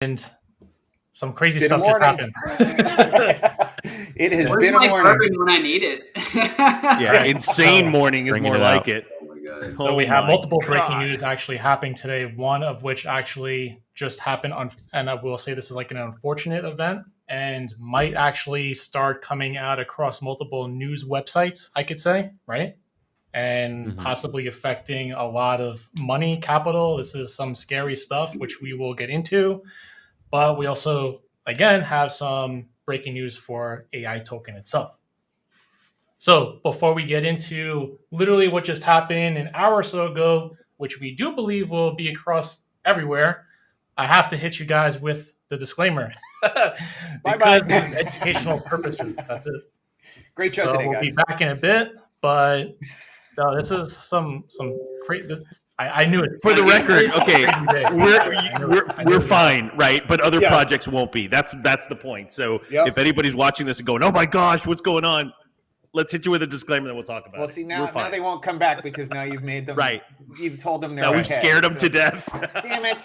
and some crazy stuff just happened. It has been a morning when I need it. Yeah, insane morning is more like it. Oh my God. So we have multiple breaking news actually happening today. One of which actually just happened and I will say this is like an unfortunate event and might actually start coming out across multiple news websites, I could say, right? And possibly affecting a lot of money, capital. This is some scary stuff, which we will get into. But we also, again, have some breaking news for AI token itself. So before we get into literally what just happened an hour or so ago, which we do believe will be across everywhere, I have to hit you guys with the disclaimer. Because of educational purposes. That's it. Great show today, guys. We'll be back in a bit, but no, this is some great. I knew it. For the record, okay, we're fine, right? But other projects won't be. That's the point. So if anybody's watching this and going, "Oh my gosh, what's going on?" Let's hit you with a disclaimer, then we'll talk about it. Well, see, now they won't come back because now you've made them right. You've told them they're now we've scared them to death. Damn it!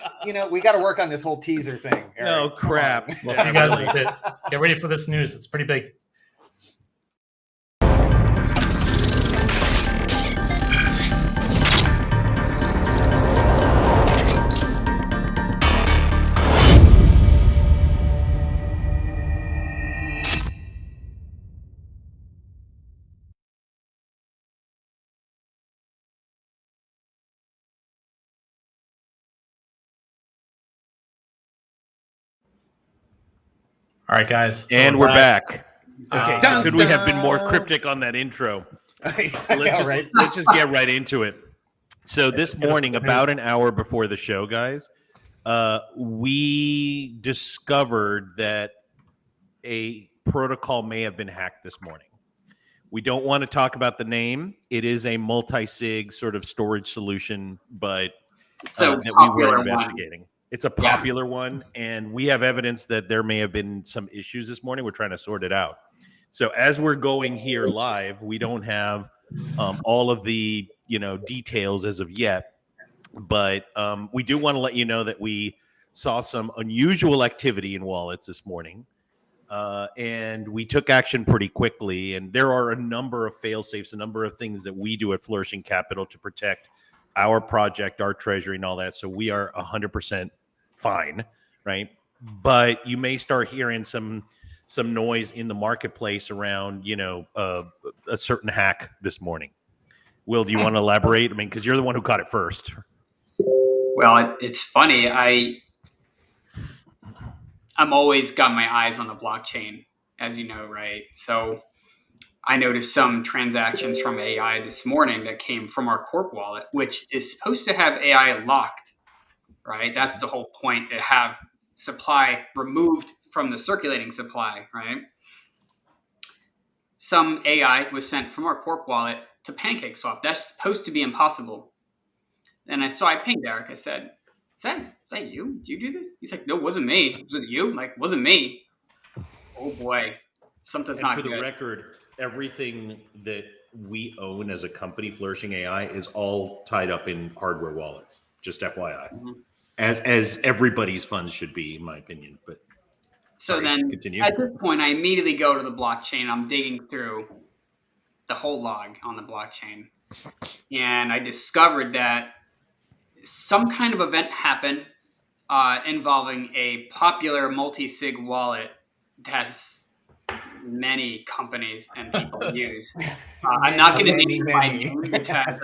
We got to work on this whole teaser thing. Eric. No crap. We'll see you guys in a bit. Get ready for this news. It's pretty big. All right, guys. And we're back. Okay. Could we have been more cryptic on that intro? Let's just get right into it. So this morning, about an hour before the show, guys, we discovered that a protocol may have been hacked this morning. We don't want to talk about the name. It is a multi-sig sort of storage solution, but that we were investigating. It's a popular one, and we have evidence that there may have been some issues this morning. We're trying to sort it out. So as we're going here live, we don't have all of the details as of yet, but we do want to let you know that we saw some unusual activity in wallets this morning, and we took action pretty quickly. And there are a number of fail-safes, a number of things that we do at Flourishing Capital to protect our project, our treasury, and all that. So we are 100% fine, right? But you may start hearing some noise in the marketplace around, a certain hack this morning. Will, do you want to elaborate? I mean, because you're the one who caught it first. Well, it's funny. I'm always got my eyes on the blockchain, as you know, right? So I noticed some transactions from AI this morning that came from our Corp wallet, which is supposed to have AI locked, right? That's the whole point, to have supply removed from the circulating supply, right? Some AI was sent from our Corp wallet to PancakeSwap. That's supposed to be impossible. And I pinged Eric. I said, is that you? Did you do this? He's like, no, it wasn't me. Was it you? I'm like, it wasn't me. Oh boy, something's not good. For the record, everything that we own as a company, Flourishing AI, is all tied up in hardware wallets. Just FYI, as everybody's funds should be, in my opinion. But continue. At this point, I immediately go to the blockchain. I'm digging through the whole log on the blockchain, and I discovered that some kind of event happened involving a popular multi-sig wallet that's many companies and people use. I'm not going to name my name because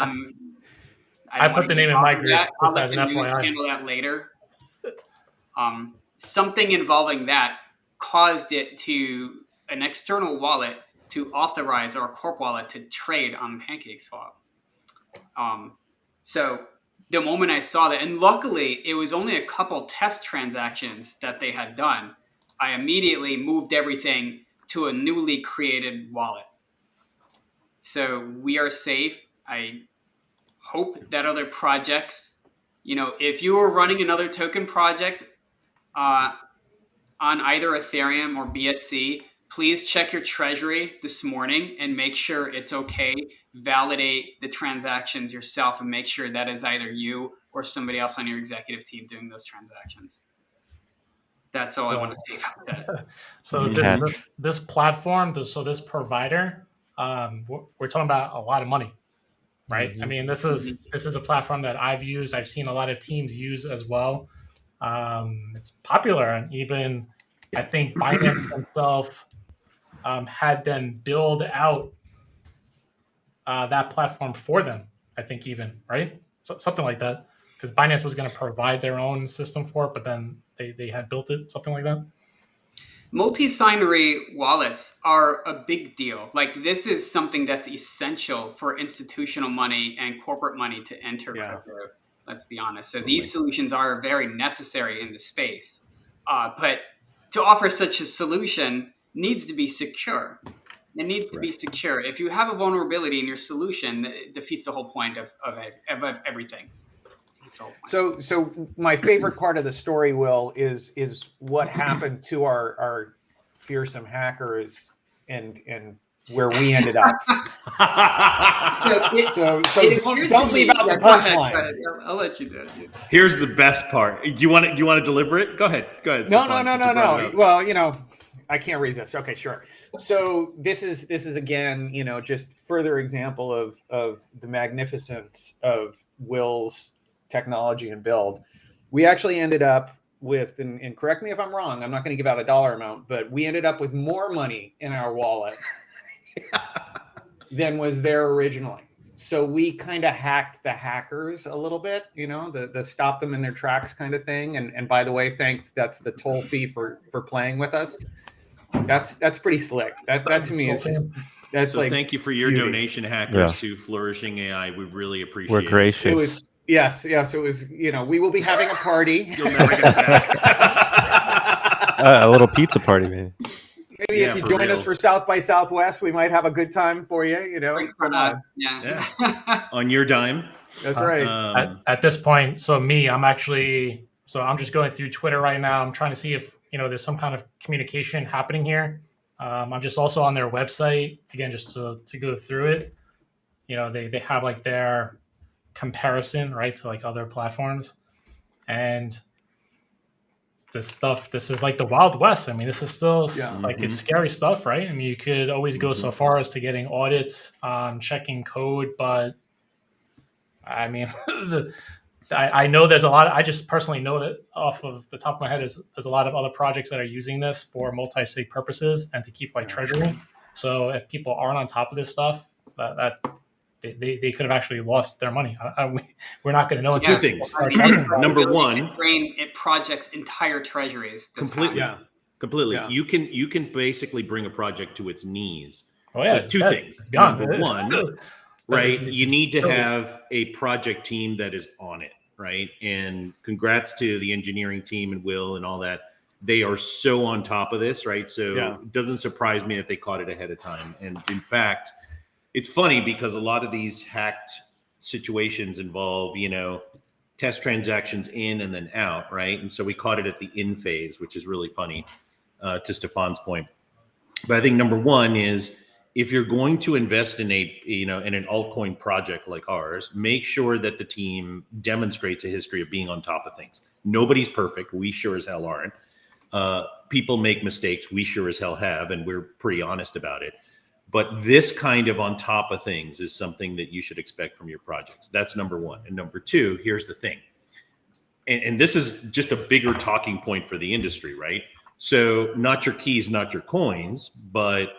I put the name in my group. I'll let the news handle that later. Something involving that caused it to an external wallet to authorize our Corp wallet to trade on PancakeSwap. So the moment I saw that, and luckily it was only a couple test transactions that they had done, I immediately moved everything to a newly created wallet. So we are safe. I hope that other projects, if you are running another token project on either Ethereum or BSC, please check your treasury this morning and make sure it's okay. Validate the transactions yourself and make sure that is either you or somebody else on your executive team doing those transactions. That's all I want to say about that. So this platform, so this provider, we're talking about a lot of money, right? I mean, this is a platform that I've used. I've seen a lot of teams use as well. It's popular, and even I think Binance themselves had them build out that platform for them. I think even right, so, something like that, because Binance was going to provide their own system for it, but then they had built it, something like that. Multi-signatory wallets are a big deal. Like, this is something that's essential for institutional money and corporate money to enter crypto. Let's be honest. So these solutions are very necessary in the space. But to offer such a solution needs to be secure. It needs to be secure. If you have a vulnerability in your solution, it defeats the whole point of everything. So my favorite part of the story, Will, is what happened to our fearsome hackers and where we ended up. so don't leave out the punchline. I'll let you do it. Here's the best part. Do you want to deliver it? Go ahead. No. Well, I can't resist. Okay, sure. So this is again, just further example of the magnificence of Will's technology and build. We actually ended up with, and correct me if I'm wrong, I'm not going to give out a dollar amount, but we ended up with more money in our wallet than was there originally. So we kind of hacked the hackers a little bit, the stop them in their tracks kind of thing. And by the way, thanks. That's the toll fee for playing with us. That's pretty slick. That to me is just, that's so like, thank you for your donation, hackers, to Flourishing AI. We really appreciate it. We're gracious. It was, yes. It was, we will be having a party. You'll never get back. A little pizza party, man. Maybe if you join us for South by Southwest, we might have a good time for you. Come on. Yeah. On your dime. That's right. At this point, I'm just going through Twitter right now. I'm trying to see if there's some kind of communication happening here. I'm just also on their website again, just to go through it. They have like their comparison, right, to like other platforms, and this is like the Wild West. I mean, this is still it's scary stuff, right? I mean, you could always go so far as to getting audits on checking code, but I mean, I know there's a lot. I just personally know that off of the top of my head there's a lot of other projects that are using this for multi-sig purposes and to keep like treasury. So if people aren't on top of this stuff, that they could have actually lost their money. We're not going to know. Two things. Number one, it projects entire treasuries. Completely. Yeah. You can basically bring a project to its knees. Oh yeah. So two things. Number one, right? You need to have a project team that is on it, right? And congrats to the engineering team and Will and all that. They are so on top of this, right? So it doesn't surprise me that they caught it ahead of time. And in fact, it's funny because a lot of these hacked situations involve, test transactions in and then out, right? And so we caught it at the in phase, which is really funny, to Stefan's point. But I think number one is, if you're going to invest in in an altcoin project like ours, make sure that the team demonstrates a history of being on top of things. Nobody's perfect. We sure as hell aren't. People make mistakes. We sure as hell have, and we're pretty honest about it. But this kind of on top of things is something that you should expect from your projects. That's number one. And number two, here's the thing. And this is just a bigger talking point for the industry, right? So not your keys, not your coins, but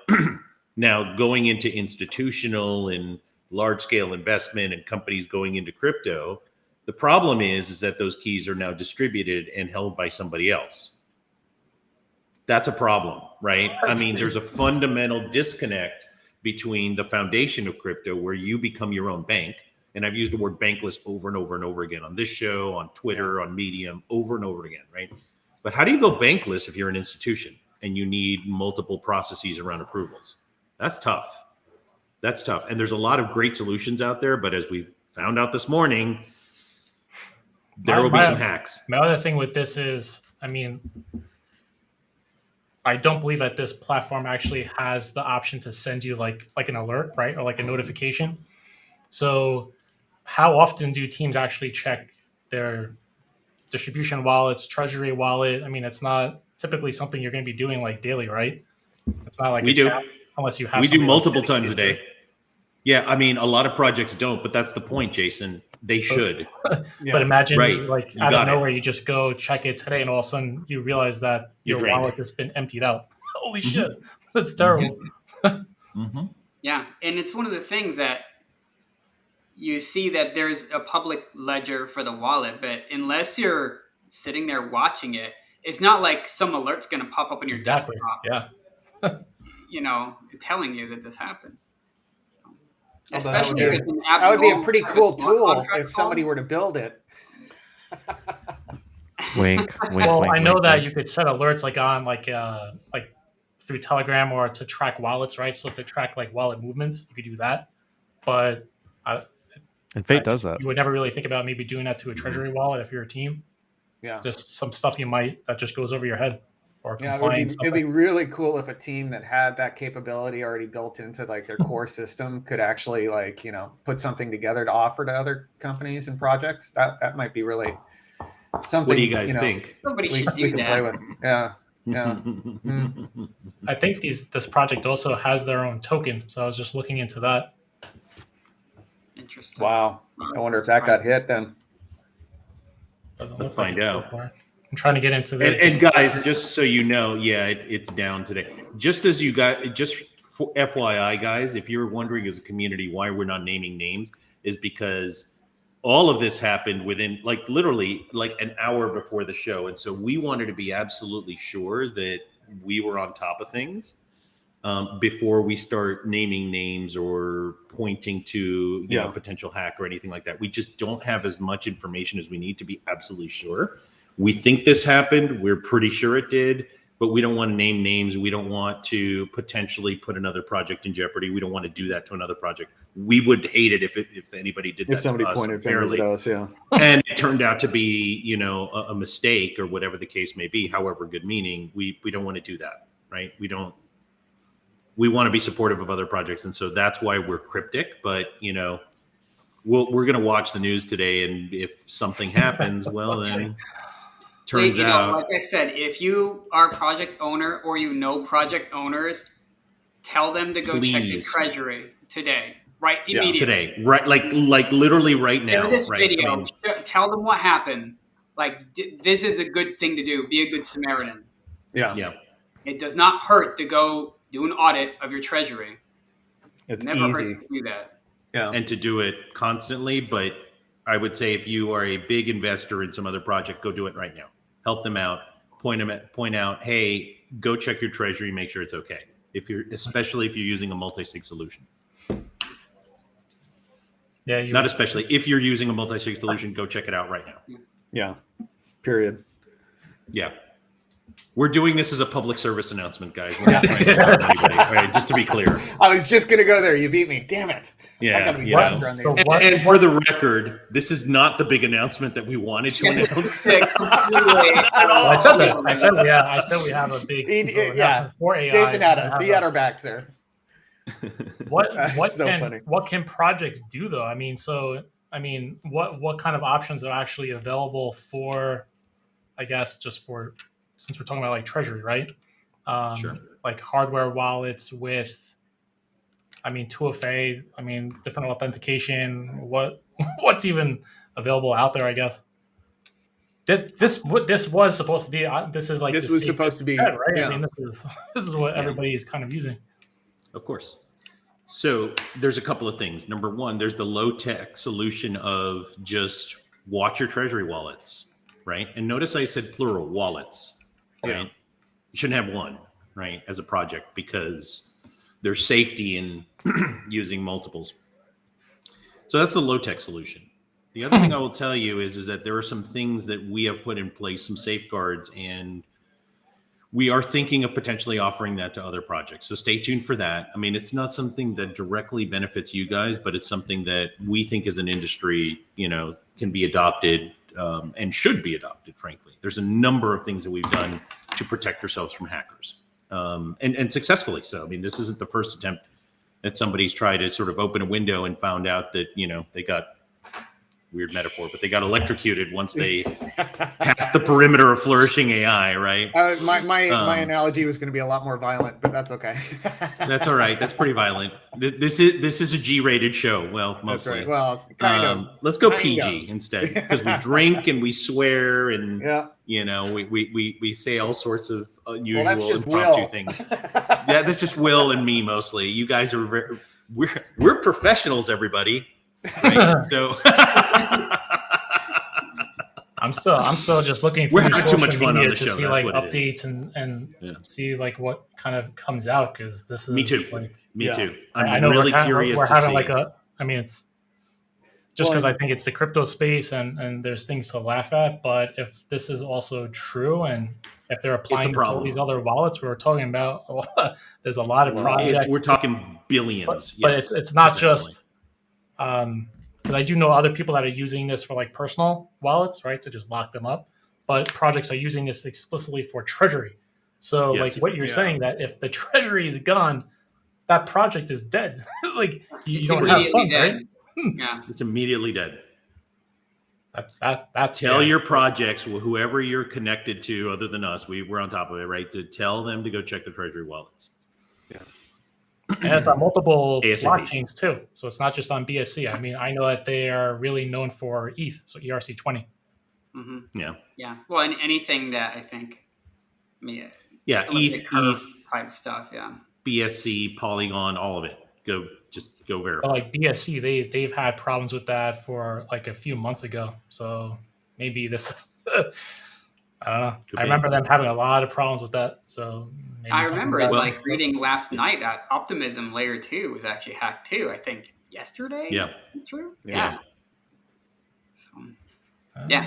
now going into institutional and large scale investment and companies going into crypto, the problem is that those keys are now distributed and held by somebody else. That's a problem, right? I mean, there's a fundamental disconnect between the foundation of crypto where you become your own bank. And I've used the word bankless over and over and over again on this show, on Twitter, on Medium, over and over again, right? But how do you go bankless if you're an institution and you need multiple processes around approvals? That's tough. And there's a lot of great solutions out there, but as we've found out this morning, there will be some hacks. My other thing with this is, I mean, I don't believe that this platform actually has the option to send you like an alert, right? Or like a notification. So how often do teams actually check their distribution wallets, treasury wallet? I mean, it's not typically something you're going to be doing like daily, right? It's not like We do. unless you have. We do something multiple like times a day. Yeah, I mean, a lot of projects don't, but that's the point, Jason. They should. Yeah. But imagine, Right. like, You out got of it. nowhere, you just go check it today, and all of a sudden you realize that You're your drained. wallet has been emptied out. Holy Mhm. shit, that's terrible. Mm-hmm. Yeah, and it's one of the things that you see that there's a public ledger for the wallet, but unless you're sitting there watching it, it's not like some alert's going to pop up on your Exactly. desktop, Yeah. telling you that this happened. Although that would Especially be- if it's an That would be a abnormal pretty type of cool smart tool contract if somebody call. were to build it. Wink, wink. Well, wink, I know wink, that wink. you could set alerts like on like through Telegram or to track wallets, right? So to track like wallet movements, you could do that. But And Fate does that. you would never really think about maybe doing that to a treasury wallet if you're a team. Yeah. Just some stuff that just goes over your head. Or Yeah, compliance it'd be really cool if a team that had that capability already built into like their core system could actually like, put something together to offer to other companies and projects. That might be really something. What do you guys think? Somebody We should do can that. play with. Yeah. Yeah. I think this project also has their own token, so I was just looking into that. Interesting. Wow. I wonder if that got hit then. Doesn't Let's look like find it so out. far. I'm trying to get into the And guys, just so you know, yeah, it's down today. Just as you guys, just for FYI, guys, if you're wondering as a community why we're not naming names, is because all of this happened within like literally like an hour before the show, and so we wanted to be absolutely sure that we were on top of things before we start naming names or pointing to you know potential hack or anything like that. We just don't have as much information as we need to be absolutely sure. We think this happened. We're pretty sure it did, but we don't want to name names. We don't want to potentially put another project in jeopardy. We don't want to do that to another project. We would hate it if anybody did that. If somebody to us pointed fingers unfairly. at us, yeah. And it turned out to be, a mistake or whatever the case may be, however good meaning. We don't want to do that, right? We want to be supportive of other projects, and so that's why we're cryptic. But we're going to watch the news today, and if something happens, well then. Turns out, like I said, if you are a project owner or project owners, tell them to go check the Please. treasury today, right? Immediately. today, right? Like literally right now. Share this right? video. I mean, Tell them what happened. Like this is a good thing to do. Be a good Samaritan. Yeah. It does not hurt to go do an audit of your treasury. It's It never easy. hurts to do that. Yeah. and to do it constantly. But I would say if you are a big investor in some other project, go do it right now. Help them out. Point out, hey, go check your treasury, make sure it's okay. Especially if you're using a multi-sig solution. Yeah, Not especially if you're using a multi-sig solution, go check it out right now. Yeah. Period. Yeah. We're doing this as a public service announcement, guys. We're not trying to harm anybody, right? Just to be clear. I was just gonna go there. You beat me. Damn it. I Yeah. gotta be you know. faster on these. So And for the record, this is not the big announcement that we wanted to announce. Sick, completely. I said that. I said we have a big. Yeah. For AI. Jason had us. He had our back, sir. That's so funny. What can projects do though? What kind of options are actually available for? I guess just for since we're talking about like treasury, right? Sure. Like hardware wallets with, 2FA. Different authentication. What's even available out there? I guess. This was supposed to be. This is like This was supposed to be right. Yeah. This is what everybody is kind of using. Of course. So there's a couple of things. Number one, there's the low-tech solution of just watch your treasury wallets, right? And notice I said plural, wallets, right? Yeah. You shouldn't have one, right, as a project because there's safety in using multiples. So that's the low-tech solution. The other thing I will tell you is that there are some things that we have put in place, some safeguards, and we are thinking of potentially offering that to other projects. So stay tuned for that. It's not something that directly benefits you guys, but it's something that we think as an industry, can be adopted and should be adopted, frankly. There's a number of things that we've done to protect ourselves from hackers and successfully so. This isn't the first attempt that somebody's tried to sort of open a window and found out that, they got weird metaphor, but they got electrocuted once they passed the perimeter of flourishing AI, right? My analogy was going to be a lot more violent, but that's okay. That's all right. That's pretty violent. This is a G-rated show. Well, mostly. Right. Well, kind of. Let's go PG instead, because we drink and we swear and we say all sorts of unusual impromptu things. Yeah, that's just Will and me mostly. You guys are we're professionals, everybody. Right? So I'm still just looking through we're having too much fun on the to show. see That's like what it is. updates and see like what kind of comes out, because this is me too. Like, me too. I I'm know really curious. We're to having see. like it's just because I think it's the crypto space and there's things to laugh at. But if this is also true, and if they're applying to all these other wallets we were talking about, there's a lot of projects. We're talking billions, but it's not just. Because I do know other people that are using this for like personal wallets, right, to just lock them up. But projects are using this explicitly for treasury. So like what you're saying, that if the treasury is gone, that project is dead. Like you don't have funds, right? Yeah, it's immediately dead. That's tell your projects, whoever you're connected to, other than us, we're on top of it, right? To tell them to go check the treasury wallets. Yeah. And it's on multiple ASAP. blockchains too. So it's not just on BSC. I mean, I know that they are really known for ETH, so ERC20. Mm-hmm. Yeah. Yeah. Well, and anything that I think, ETH type stuff. Yeah. BSC, Polygon, all of it. Go verify. But like BSC, they've had problems with that for like a few months ago. So maybe this is. I remember them having a lot of problems with that. So I remember reading last night that Optimism Layer 2 was actually hacked too. I think yesterday. Yeah. True. Yeah.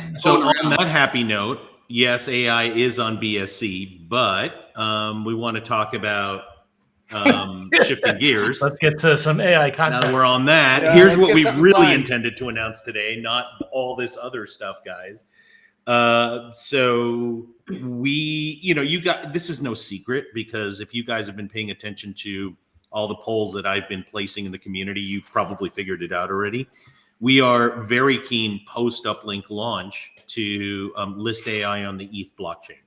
So on that happy note, yes, AI is on BSC, but we want to talk about shifting gears. Let's get to some AI content. Now that we're on that, here's what we really intended to announce today, not all this other stuff, guys. So this is no secret, because if you guys have been paying attention to all the polls that I've been placing in the community, you've probably figured it out already. We are very keen post upLink launch to list AI on the ETH blockchain.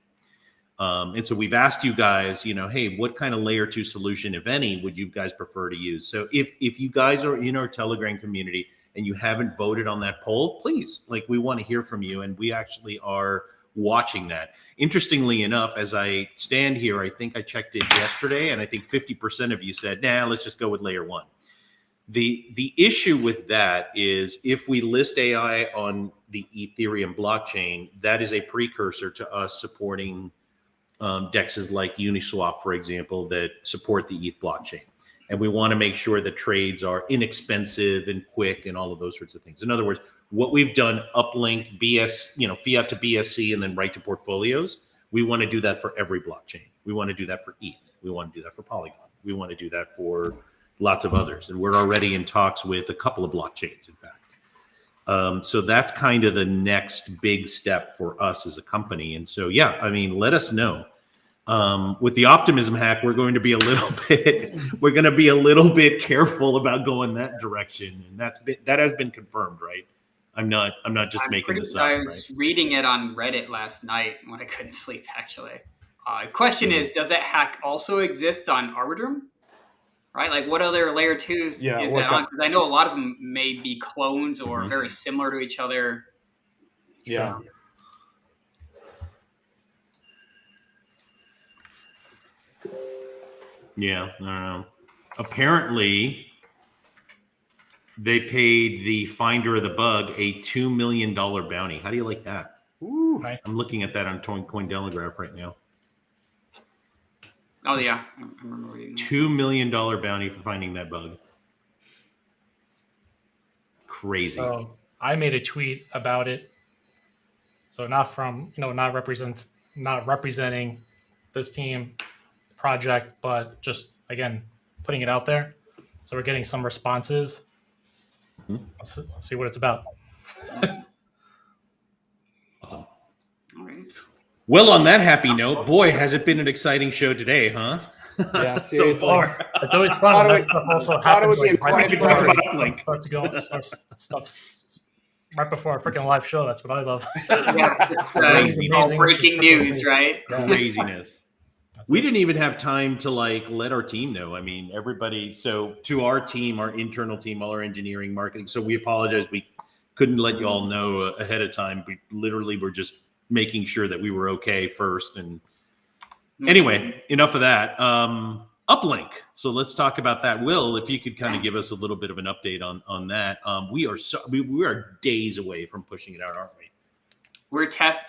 And so we've asked you guys, hey, what kind of layer 2 solution, if any, would you guys prefer to use? So if you guys are in our Telegram community and you haven't voted on that poll, please, we want to hear from you. And we actually are watching that. Interestingly enough, as I stand here, I think I checked it yesterday, and I think 50% of you said, nah, let's just go with layer 1. The issue with that is, if we list AI on the Ethereum blockchain, that is a precursor to us supporting DEXs like Uniswap, for example, that support the ETH blockchain. And we want to make sure that trades are inexpensive and quick and all of those sorts of things. In other words, what we've done, uplink, fiat to BSC, and then right to portfolios, we want to do that for every blockchain. We want to do that for ETH. We want to do that for Polygon. We want to do that for lots of others. And we're already in talks with a couple of blockchains, in fact. So that's kind of the next big step for us as a company. And so, let us know. With the optimism hack, we're going to be a little bit careful about going that direction. And that has been confirmed, right? I'm not just making this up. I was reading it on Reddit last night when I couldn't sleep, actually. The question is, does that hack also exist on Arbitrum? Right? Like, what other layer 2s is that on? Because I know a lot of them may be clones or very similar to each other. Yeah. Yeah, I don't know. Apparently, they paid the finder of the bug a $2 million bounty. How do you like that? Ooh, nice. I'm looking at that on Cointelegraph right now. Oh, yeah. I remember reading that. $2 million bounty for finding that bug. Crazy. So I made a tweet about it. So not from, not representing this team project, but just, again, putting it out there. So we're getting some responses. Mm-hmm. Let's see what it's about. Awesome. All right. Well, on that happy note, boy, has it been an exciting show today, huh? Yeah, so far. It's always fun. That stuff also happens. I think we talked about upLink. Stuff right before a freaking live show. That's what I love. It's Amazing, all amazing. breaking news, right? Craziness. We didn't even have time to let our team know. I mean, everybody. So to our team, our internal team, all our engineering, marketing. So we apologize. We couldn't let you all know ahead of time. We literally were just making sure that we were okay first. And anyway, enough of that. Uplink. So let's talk about that. Will, if you could kind of give us a little bit of an update on that. We are days away from pushing it out, aren't we?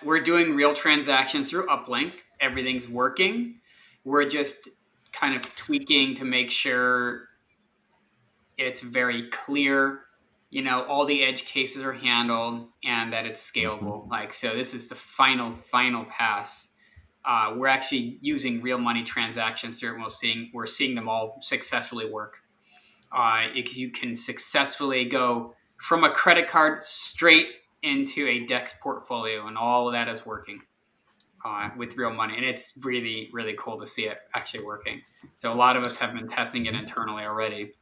We're doing real transactions through uplink. Everything's working. We're just kind of tweaking to make sure it's very clear, all the edge cases are handled and that it's scalable. So this is the final pass. We're actually using real money transactions here, and we're seeing them all successfully work. You can successfully go from a credit card straight into a DEX portfolio, and all of that is working with real money. And it's really, really cool to see it actually working. So a lot of us have been testing it internally already.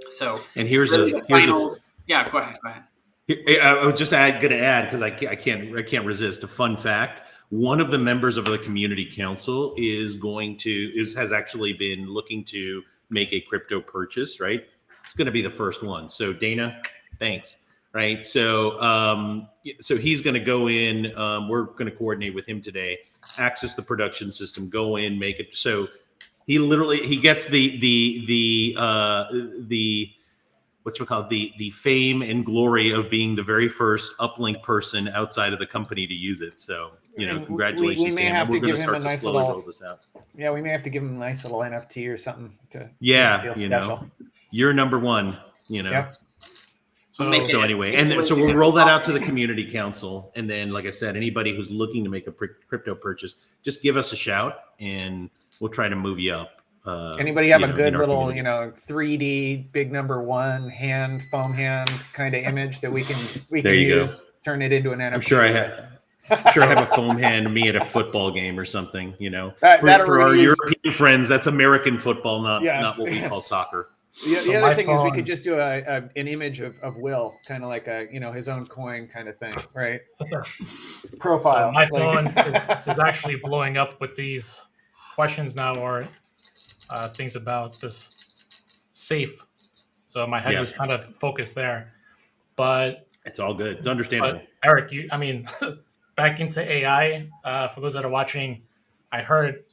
So, and here's really go ahead. I was just going to add, because I can't resist a fun fact. One of the members of the community council has actually been looking to make a crypto purchase, right? It's going to be the first one. So Dana, thanks. Right. So he's going to go in. We're going to coordinate with him today, access the production system, go in, make it. So he gets the what's it called? The fame and glory of being the very first uplink person outside of the company to use it. So, congratulations. We may have to give him a nice little roll this out. Yeah, we may have to give him a nice little NFT or something to feel special. You're number one, Yep. So anyway, and so we'll roll that out to the community council. And then, like I said, anybody who's looking to make a crypto purchase, just give us a shout and we'll try to move you up. Anybody have a good little, 3D big number one foam hand kind of image that we can use, turn it into an NFT? I'm sure I have a foam hand me at a football game or something, For our European friends, that's American football, not what we call soccer. The other thing is we could just do an image of Will, kind of like his own coin kind of thing, right? Profile. So my phone is actually blowing up with these questions now, or things about this safe. So my head was kind of focused there, but it's all good. It's understandable. Eric, back into AI. For those that are watching, I heard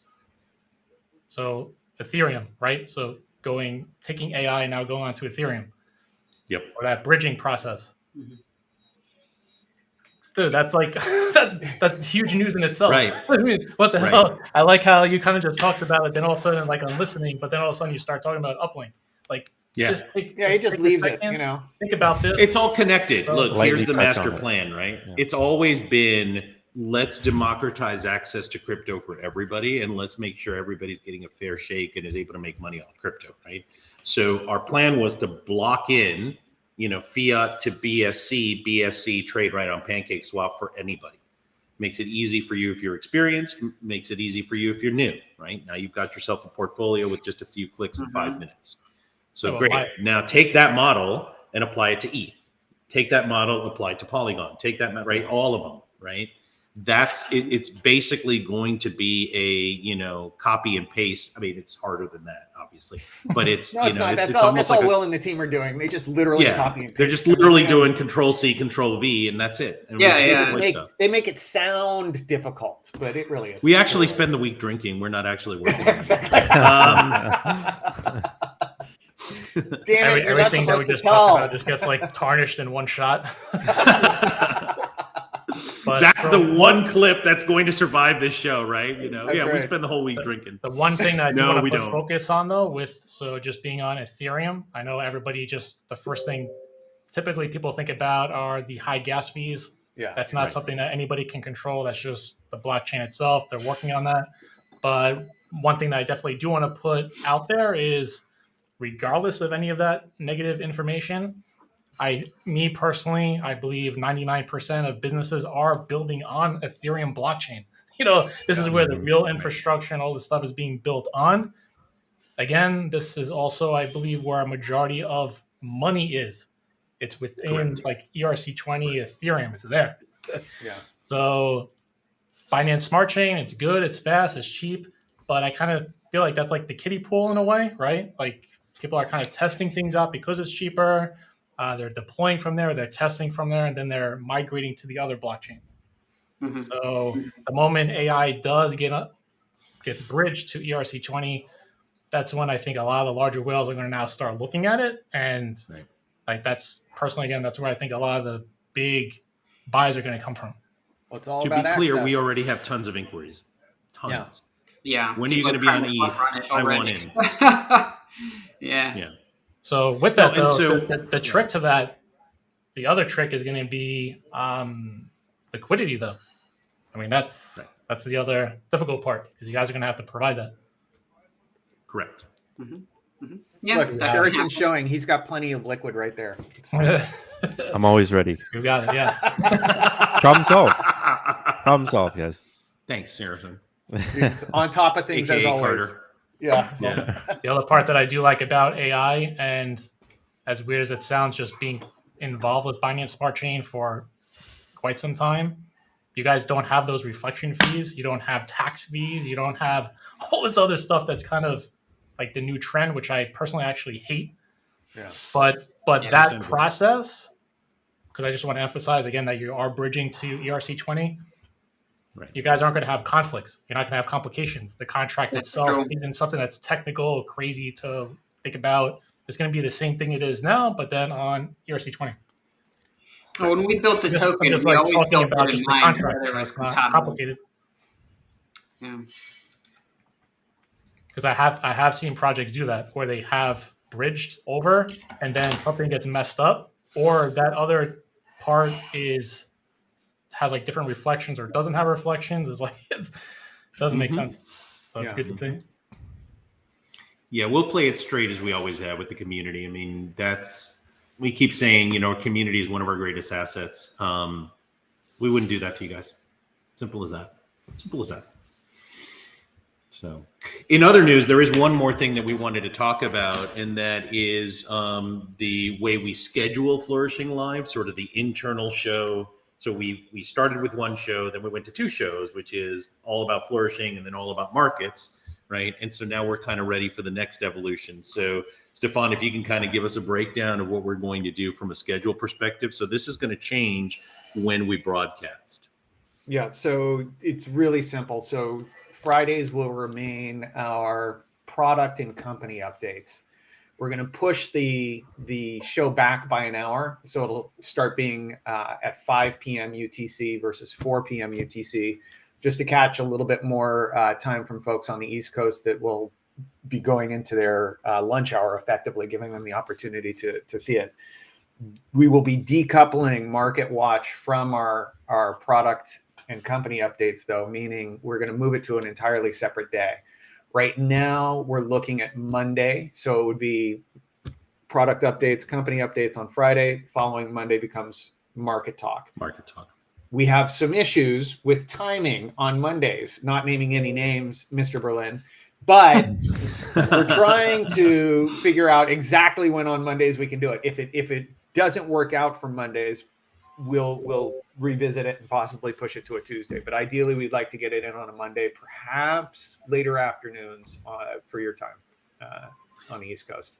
Ethereum, right? So taking AI now going on to Ethereum. Yep. Or that bridging process. Mm-hmm. Dude, that's that's huge news in itself. Right. I mean, what the hell? I like how you kind of just talked about it, then all of a sudden, I'm listening, but then all of a sudden you start talking about uplink. He just leaves it, Think about this. It's all connected. Look, here's the master plan, right? Yeah. It's always been, let's democratize access to crypto for everybody, and let's make sure everybody's getting a fair shake and is able to make money off crypto, right? So our plan was to block in, fiat to BSC trade right on PancakeSwap for anybody. Makes it easy for you if you're experienced, makes it easy for you if you're new, right? Now you've got yourself a portfolio with just a few clicks in 5 minutes. So great. Now take that model and apply it to ETH. Take that model, apply it to Polygon. Take that, right? All of them, right? That's it. It's basically going to be a copy and paste. I mean, it's harder than that, obviously, but it's not. That's all Will and the team are doing. They just literally copy and paste. They're just literally doing Control-C, Control-V, and that's it. And they make it sound difficult, but it really is. We actually spend the week drinking. We're not actually working. Damn it! Everything that we just talked about just gets tarnished in one shot. But that's the one clip that's going to survive this show, right? We spend the whole week drinking. The one thing that I want to focus on, though, just being on Ethereum, I know everybody the first thing typically people think about are the high gas fees. Yeah, that's not something that anybody can control. That's just the blockchain itself. They're working on that. But one thing that I definitely do want to put out there is, regardless of any of that negative information, me personally, I believe 99% of businesses are building on Ethereum blockchain. This is where the real infrastructure and all this stuff is being built on. Again, this is also, I believe, where a majority of money is It's within like ERC20 Ethereum. It's there. Yeah. So Binance Smart Chain, it's good, it's fast, it's cheap, but I kind of feel like that's like the kiddie pool in a way, right? Like people are kind of testing things out because it's cheaper. They're deploying from there, they're testing from there, and then they're migrating to the other blockchains. Mm-hmm. So the moment AI gets bridged to ERC20, that's when I think a lot of the larger whales are going to now start looking at it, and like that's personally, again, that's where I think a lot of the big buys are going to come from. Well, it's all to about be clear, access. we already have tons of inquiries. Tons. Yeah. When are you going to be on ETH? I want in. Yeah. So with that, the trick to that, the other trick is going to be liquidity, though. I mean, that's the other difficult part because you guys are going to have to provide that. Correct. Mm-hmm. Mm-hmm. Yeah. Look, Sheraton's showing he's got plenty of liquid right there. I'm always ready. You got it, yeah. Problem solved. Problem solved, guys. Thanks, Sheraton. He's on top of things AKA as always. Carter. Yeah. The other part that I do like about AI, and as weird as it sounds, just being involved with Binance Smart Chain for quite some time, you guys don't have those reflection fees. You don't have tax fees. You don't have all this other stuff that's kind of like the new trend, which I personally actually hate. Yeah. But that process, because I just want to emphasize again that you are bridging to ERC20. Right. You guys aren't going to have conflicts. You're not going to have complications. The contract itself isn't something that's technical or crazy to think about. It's going to be the same thing it is now, but then on ERC20. Well, when we built the token, we like always built about it in just the mind contract. whether it was It's not compatible. complicated. Yeah. Because I have seen projects do that where they have bridged over and then something gets messed up, or that other part has like different reflections or doesn't have reflections. It's like it doesn't make sense. So it's good to see. Yeah, we'll play it straight as we always have with the community. I mean, we keep saying, our community is one of our greatest assets. We wouldn't do that to you guys. Simple as that. Simple as that. So, in other news, there is one more thing that we wanted to talk about, and that is the way we schedule Flourishing Live, sort of the internal show. So we started with one show, then we went to two shows, which is all about flourishing and then all about markets, right? And so now we're kind of ready for the next evolution. So Stefan, if you can kind of give us a breakdown of what we're going to do from a schedule perspective. So this is going to change when we broadcast. Yeah, so it's really simple. So Fridays will remain our product and company updates. We're going to push the show back by an hour. So it'll start being at 5 p.m. UTC versus 4 p.m. UTC, just to catch a little bit more time from folks on the East Coast that will be going into their lunch hour, effectively giving them the opportunity to see it. We will be decoupling Market Watch from our product and company updates, though, meaning we're going to move it to an entirely separate day. Right now, we're looking at Monday. So it would be product updates, company updates on Friday. Following Monday becomes Market Talk. Market Talk. We have some issues with timing on Mondays, not naming any names, Mr. Berlin, but we're trying to figure out exactly when on Mondays we can do it. If it doesn't work out for Mondays, we'll revisit it and possibly push it to a Tuesday. But ideally, we'd like to get it in on a Monday, perhaps later afternoons for your time on the East Coast.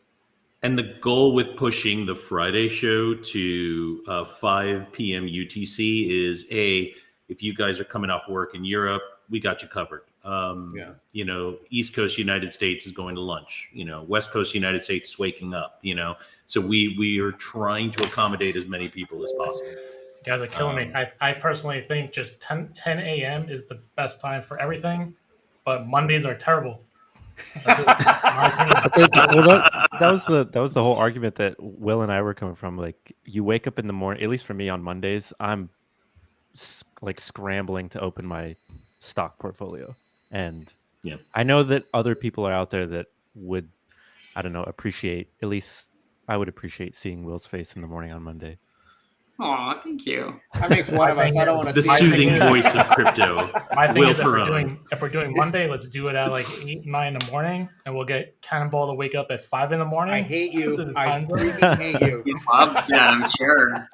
And the goal with pushing the Friday show to 5 p.m. UTC is if you guys are coming off work in Europe, we got you covered. East Coast United States is going to lunch. West Coast United States is waking up. So we are trying to accommodate as many people as possible. You guys are killing me. I personally think just 10 a.m. is the best time for everything, but Mondays are terrible. Well, that was the whole argument that Will and I were coming from. Like, you wake up in the morning, at least for me on Mondays, I'm like scrambling to open my stock portfolio. And I know that other people are out there that would, I don't know, appreciate, at least I would appreciate seeing Will's face in the morning on Monday. Oh, thank you. That makes one of us. I don't want to The see soothing it. voice of crypto. My thing Will is, Perone. if we're doing Monday, let's do it at like 8, 9 in the morning, and we'll get Cannonball to wake up at 5 in the morning. I hate you. Because of his I time zone. freaking hate you. You love that, I'm sure.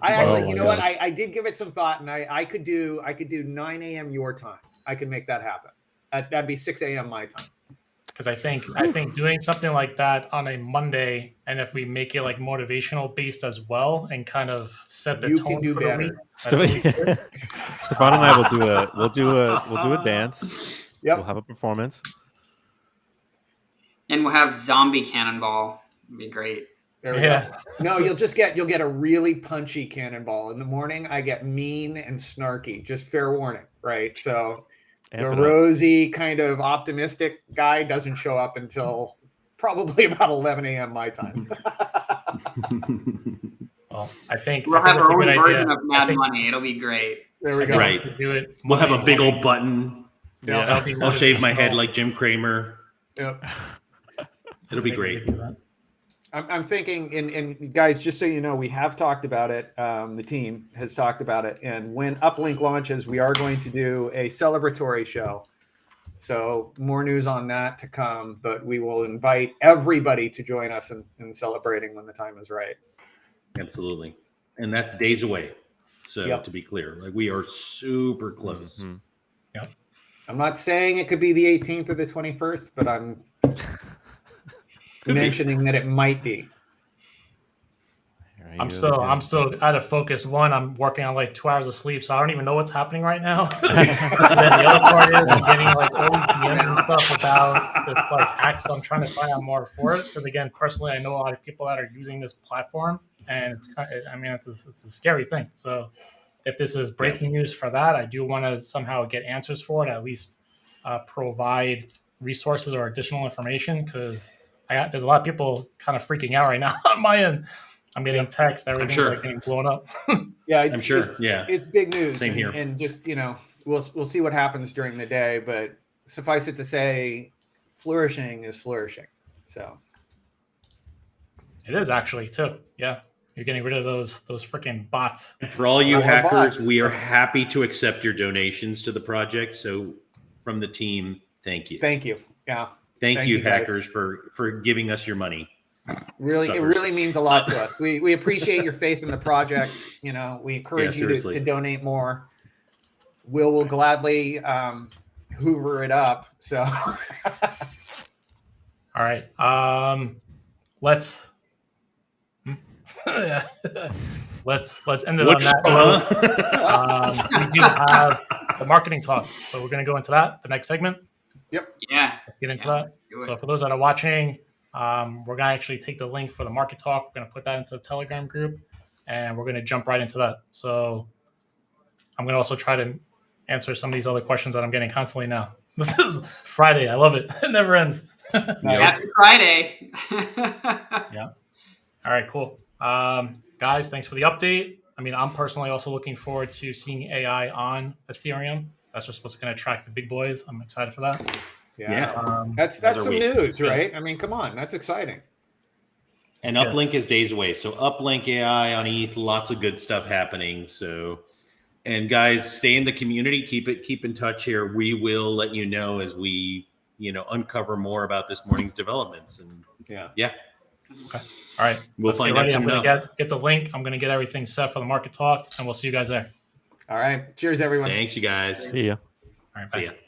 I actually, Oh you my know what? gosh. I did give it some thought, and I could do 9 a.m. your time. I could make that happen. That'd be 6 a.m. my time. Because I think doing something like that on a Monday, and if we make it like motivational based as well, and kind of set the You tone can do for the week. better. That's what we do. Stefan and I will do a dance. Yep. We'll have a performance. And we'll have zombie cannonball. It'd be great. There we Yeah. go. No, you'll get a really punchy cannonball. In the morning, I get mean and snarky. Just fair warning, right? So the Amp it up. rosy kind of optimistic guy doesn't show up until probably about 11 a.m. my time. Well, I think We'll I think have it's a our own good version idea. of Mad think- Money. It'll be great. There we go. Right. to do it. We'll have a Monday big old morning. button. Yeah. That'll be I'll shave my head motivational. like Jim Kramer. Yep. It'll be Maybe we great. do that. I'm thinking, and guys, just so you know, we have talked about it. The team has talked about it. And when upLink launches, we are going to do a celebratory show. So more news on that to come, but we will invite everybody to join us in celebrating when the time is right. Absolutely. And that's days away. So Yep. to be clear, like we are super close. Mhm. I'm not saying it could be the 18th or the 21st, but I'm mentioning that it might be. Here I'm you still go. out of focus. One, I'm working on like 2 hours of sleep, so I don't even know what's happening right now. And then the other part is I'm getting like all these DMs and stuff about this like hack, so I'm trying to find out more for it. Because again, personally, I know a lot of people that are using this platform, and it's kind of, I mean, it's a scary thing. So if this is breaking news for that, I do want to somehow get answers for it, at least provide resources or additional information, because there's a lot of people kind of freaking out right now on my end. I'm getting texts, everything's sure. like getting blown up. Yeah, I'm sure. Yeah. it's big news. Same here. And just, we'll see what happens during the day, but suffice it to say, flourishing is flourishing. So It is actually too. Yeah, you're getting rid of those freaking bots. And for all you No more hackers, bots. we are happy to accept your donations to the project. So from the team, thank you. thank you. Yeah. Thank thank you, you, guys. hackers, for giving us your money. Really, it Suckers. really means a lot to us. We appreciate your faith in the project. We encourage you seriously. to donate more. Will gladly hoover it up. So All right. Let's let's end it on that note. We do have the marketing talk, so we're going to go into that, the next segment. Yeah. Let's get into that. Do it. So for those that are watching, we're going to actually take the link for the market talk. We're going to put that into the Telegram group, and we're going to jump right into that. So I'm going to also try to answer some of these other questions that I'm getting constantly now. This is Friday. I love it. It never ends. Happy Friday. All right, cool. Guys, thanks for the update. I mean, I'm personally also looking forward to seeing AI on Ethereum. That's just what's going to attract the big boys. I'm excited for that. yeah, that's As are some we. news, Yeah. right? I mean, come on, that's exciting. And Yeah. uplink is days away. So uplink AI on ETH, lots of good stuff happening. So, and guys, stay in the community. Keep in touch here. We will let you know as we uncover more about this morning's developments. And Yeah. All right, We'll let's find get out ready. I'm soon going enough. to get the link. I'm going to get everything set for the market talk, and we'll see you guys there. All right. Cheers, everyone. Thanks, you guys. See ya. All right, bye. See ya.